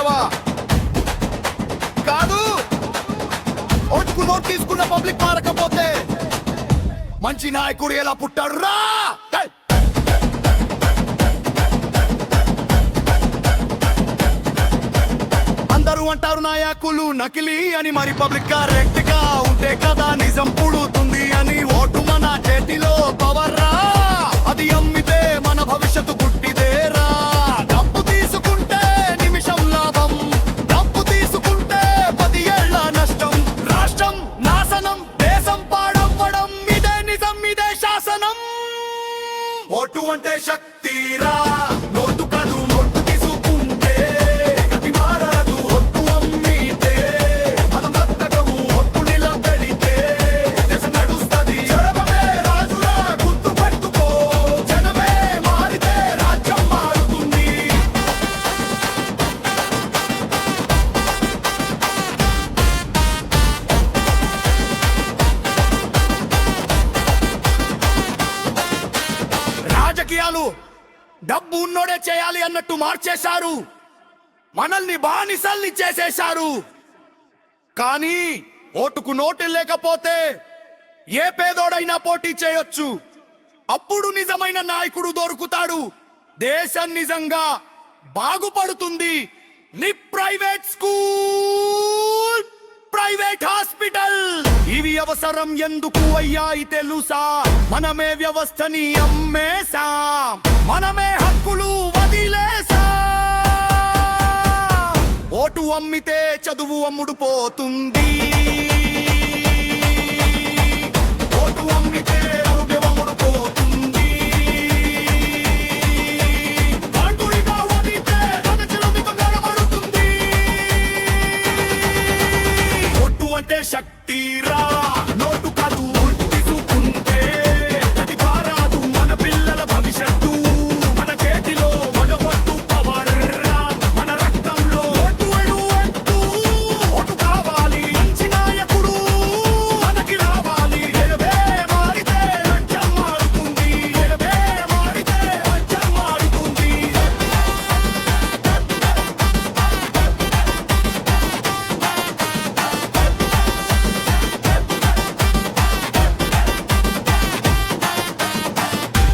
అనుకుంటున్నావా? కాదు. ఓటుకు నోటు తీసుకున్న పబ్లిక్ మారకపోతే మంచి నాయకుడు ఎలా పుట్టాడు రా? అందరూ అంటారు నాయకులు నకిలీ అని, మరి పబ్లిక్ కరెక్ట్ గా ఉంటే కదా నిజం పుడుతుంది అని. ఓటు మన చేతిలో పవర్ రా, అది అమ్మితే మన భవిష్యత్తు గుట్టిదేరా. డబ్బు తీసుకుంటే నిమిషం లాభం, డబ్బు తీసుకుంటే 10 ఏళ్ల నష్టం. రాష్ట్రం నాశనం, దేశం పాడవ్వడం, ఇదే నిజం, ఇదే శాసనం. ఓటు అంటే శక్తిరా, నోటు కాదు. నోటు తీసుకుంటే గతి మారదు. ఒట్టు అమ్మితే మనం బతకము. ఒట్టు నిలబెడితే దేశం నడుస్తది. జనమే రాజురా, గుర్తు పెట్టుకో. జనమే మారితే రాజ్యం మారుతుంది. రాజకీయాలు డబ్బు ఉన్నోడే చేయాలి అన్నట్టు మార్చేశారు. మనల్ని బానిసల్ని చేసేశారు. కానీ ఓటుకు నోటు లేకపోతే ఏ పేదోడైనా పోటీ చేయొచ్చు. అప్పుడు నిజమైన నాయకుడు దొరుకుతాడు. దేశం నిజంగా బాగుపడుతుంది. ని ప్రైవేట్ స్కూల్, ప్రైవేట్ హాస్పిటల్ ఇవి అవసరం ఎందుకు అయ్యాయి తెలుసా? మనమే వ్యవస్థని అమ్మేశాం, మనమే హక్కులు వదిలేశాం. ఓటు అమ్మితే చదువు అమ్ముడు పోతుంది. ఓటు అమ్మితే